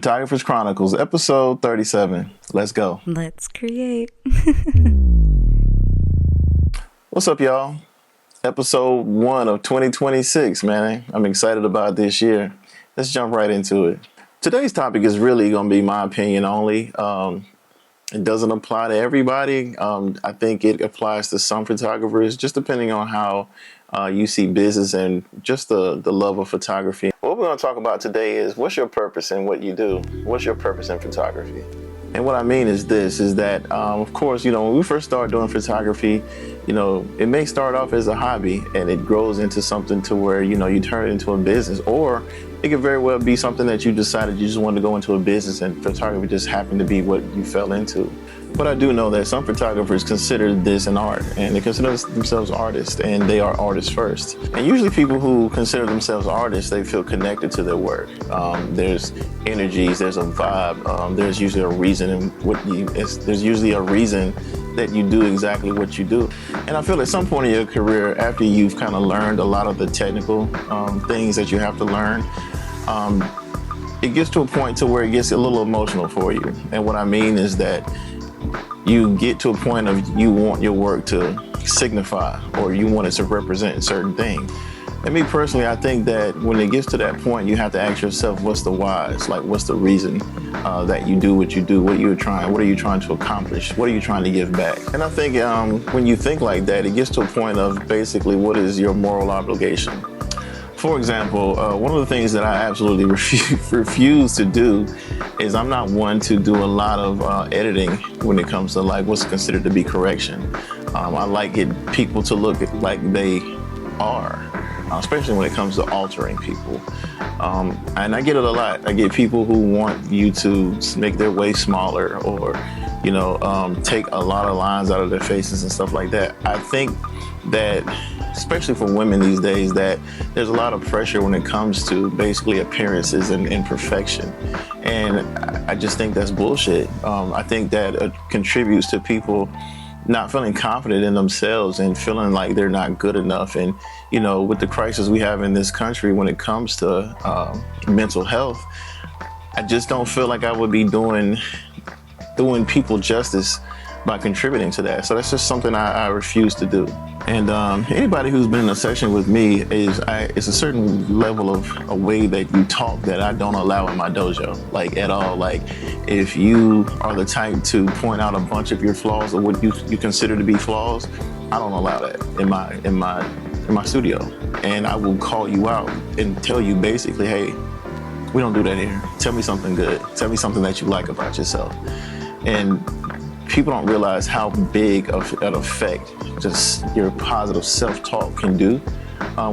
Photographer's Chronicles, episode 37. Let's go. Let's create. What's up, y'all? Episode 1 of 2026, man. I'm excited about this year. Let's jump right into it. Today's topic is really going to be my opinion only. It doesn't apply to everybody. I think it applies to some photographers, just depending on how you see business and just the love of photography. What we're going to talk about today is what's your purpose in what you do? What's your purpose in photography? And what I mean is this, is that, of course, when we first start doing photography, it may start off as a hobby and it grows into something to where, you turn it into a business, or it could very well be something that you decided you just wanted to go into a business and photography just happened to be what you fell into. But I do know that some photographers consider this an art, and they consider themselves artists, and they are artists first. And usually people who consider themselves artists, they feel connected to their work. There's energies, there's a vibe, there's usually a reason there's usually a reason that you do exactly what you do. And I feel at some point in your career, after you've kind of learned a lot of the technical things that you have to learn, it gets to a point to where it gets a little emotional for you. And what I mean is that you get to a point of you want your work to signify, or you want it to represent certain things. And me personally, I think that when it gets to that point, you have to ask yourself, what's the whys? Like, what's the reason that you do what you do? What are you trying to accomplish? What are you trying to give back? And I think when you think like that, it gets to a point of basically what is your moral obligation? For example, one of the things that I absolutely refuse to do is I'm not one to do a lot of editing when it comes to like what's considered to be correction. I like people to look like they are, especially when it comes to altering people. And I get it a lot. I get people who want you to make their way smaller, or take a lot of lines out of their faces and stuff like that. I think that, especially for women these days, that there's a lot of pressure when it comes to basically appearances and perfection. And I just think that's bullshit. I think that contributes to people not feeling confident in themselves and feeling like they're not good enough. And, with the crisis we have in this country when it comes to mental health, I just don't feel like I would be doing people justice by contributing to that. So that's just something I refuse to do. And anybody who's been in a session with me it's a certain level of a way that you talk that I don't allow in my dojo, like at all. Like if you are the type to point out a bunch of your flaws or what you consider to be flaws, I don't allow that in my studio. And I will call you out and tell you basically, hey, we don't do that here. Tell me something good. Tell me something that you like about yourself. And people don't realize how big of an effect just your positive self-talk can do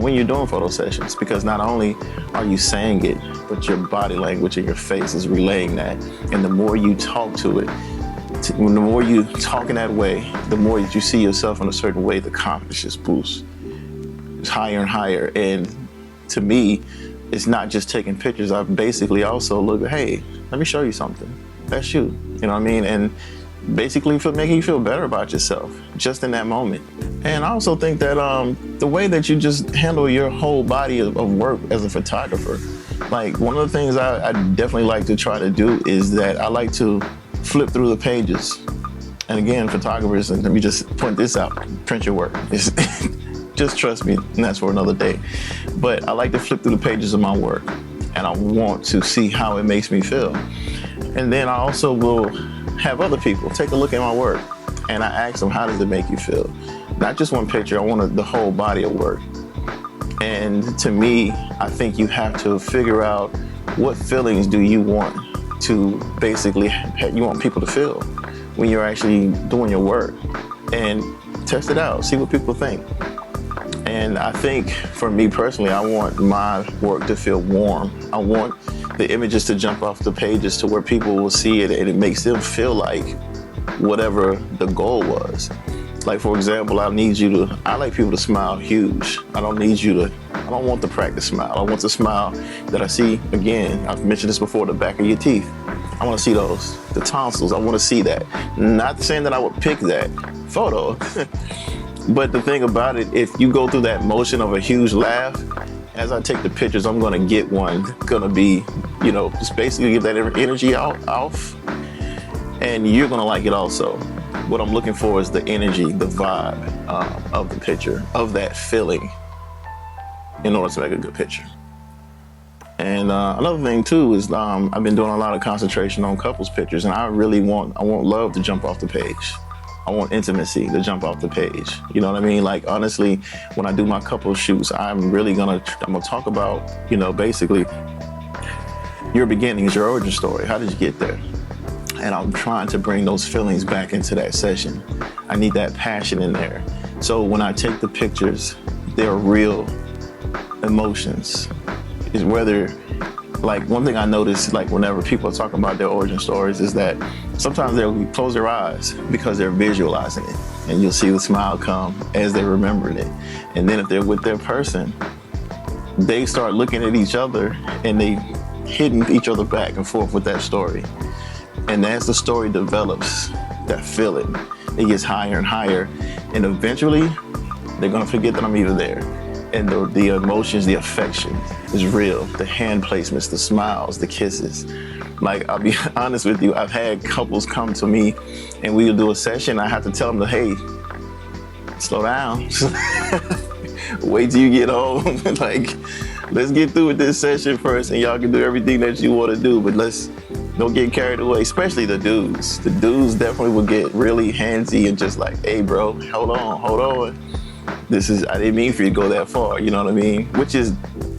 when you're doing photo sessions, because not only are you saying it, but your body language and your face is relaying that. And the more you talk to it, the more you talk in that way, the more that you see yourself in a certain way, the confidence just boosts. It's higher and higher. And to me, it's not just taking pictures. I basically also look, hey, let me show you something. That's you. You know what I mean? And basically making you feel better about yourself just in that moment. And I also think that the way that you just handle your whole body of work as a photographer, like one of the things I definitely like to try to do is that I like to flip through the pages. And again, photographers, and let me just point this out, print your work. Just trust me, and that's for another day. But I like to flip through the pages of my work, and I want to see how it makes me feel. And then I also will have other people take a look at my work, and I ask them, how does it make you feel? Not just one picture, I want the whole body of work. And to me, I think you have to figure out what feelings do you want to basically, you want people to feel when you're actually doing your work, and test it out, see what people think. And I think for me personally, I want my work to feel warm. I want the images to jump off the pages to where people will see it and it makes them feel like whatever the goal was. Like, for example, I like people to smile huge. I don't want the practice smile. I want the smile that I see, again, I've mentioned this before, the back of your teeth. I want to see those, the tonsils, I want to see that. Not saying that I would pick that photo, but the thing about it, if you go through that motion of a huge laugh, as I take the pictures, I'm going to get one going to be, just basically give that energy off, and you're going to like it also. What I'm looking for is the energy, the vibe of the picture, of that feeling, in order to make a good picture. And another thing too is I've been doing a lot of concentration on couples pictures, and I want love to jump off the page. I want intimacy to jump off the page. You know what I mean? Like, honestly, when I do my couple shoots, I'm gonna talk about, basically your beginnings, your origin story. How did you get there? And I'm trying to bring those feelings back into that session. I need that passion in there. So when I take the pictures, they're real emotions. Is whether, like, one thing I notice, like, whenever people are talking about their origin stories, is that sometimes they'll close their eyes because they're visualizing it, and you'll see the smile come as they're remembering it. And then if they're with their person, they start looking at each other and they hitting each other back and forth with that story. And as the story develops, that feeling, it gets higher and higher, and eventually they're gonna forget that I'm even there. And the emotions, the affection is real. The hand placements, the smiles, the kisses. Like, I'll be honest with you, I've had couples come to me and we'll do a session. I have to tell them, hey, slow down. Wait till you get home. Like, let's get through with this session first, and y'all can do everything that you want to do, but let's don't get carried away, especially the dudes. The dudes definitely will get really handsy and just like, hey bro, hold on. I didn't mean for you to go that far, you know what I mean? Which is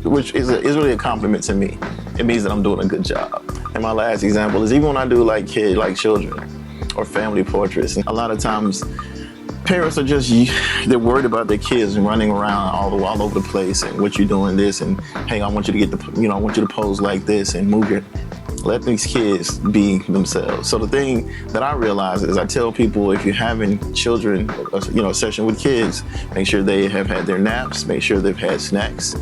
really a compliment to me. It means that I'm doing a good job. And my last example is even when I do like children or family portraits, and a lot of times parents are they're worried about their kids running around all over the place, and what you're doing this, and hey, I want you to I want you to pose like this and let these kids be themselves. So the thing that I realize is I tell people, if you're having children, a session with kids, make sure they have had their naps, make sure they've had snacks.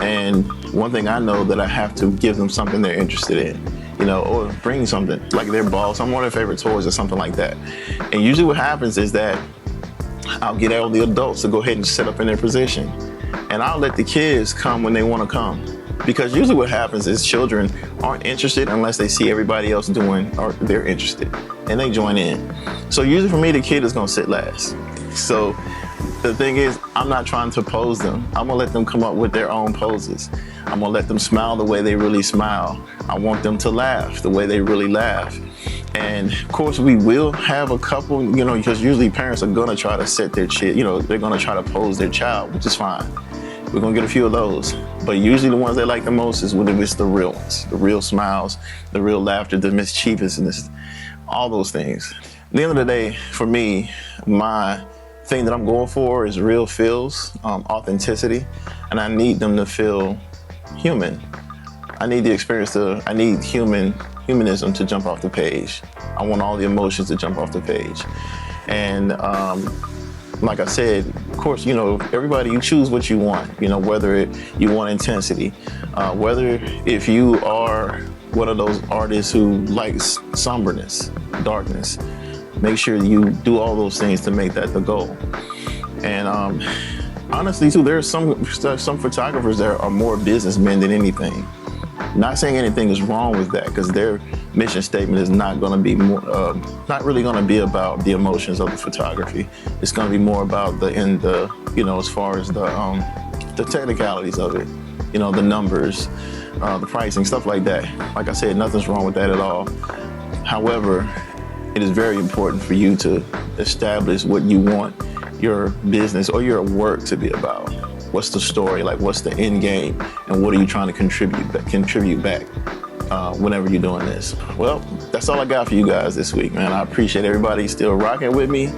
And one thing I know that I have to give them something they're interested in, or bring something like their ball, some of their favorite toys or something like that. And usually what happens is that I'll get all the adults to go ahead and set up in their position. And I'll let the kids come when they want to come. Because usually what happens is children aren't interested unless they see everybody else doing, or they're interested, and they join in. So usually for me, the kid is gonna sit last. So the thing is, I'm not trying to pose them. I'm gonna let them come up with their own poses. I'm gonna let them smile the way they really smile. I want them to laugh the way they really laugh. And of course we will have a couple, because usually parents are gonna try to set their they're gonna try to pose their child, which is fine. We're gonna get a few of those, but usually the ones they like the most is when it's the real ones, the real smiles, the real laughter, the mischievousness, all those things. At the end of the day, for me, my thing that I'm going for is real feels, authenticity, and I need them to feel human. I need the experience I need humanism to jump off the page. I want all the emotions to jump off the page. And like I said, of course, everybody, you choose what you want, whether you want intensity, whether if you are one of those artists who likes somberness, darkness, make sure you do all those things to make that the goal. And honestly, too, there's some photographers that are more businessmen than anything. Not saying anything is wrong with that, because their mission statement is not going to be not really going to be about the emotions of the photography. It's going to be more about as far as the technicalities of it, the numbers, the pricing, stuff like that. Like I said, nothing's wrong with that at all. However, it is very important for you to establish what you want your business or your work to be about. What's the story? Like, what's the end game? And what are you trying to contribute back whenever you're doing this? Well, that's all I got for you guys this week, man. I appreciate everybody still rocking with me.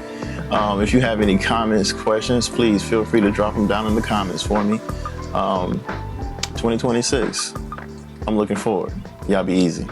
If you have any comments, questions, please feel free to drop them down in the comments for me. 2026, I'm looking forward. Y'all be easy.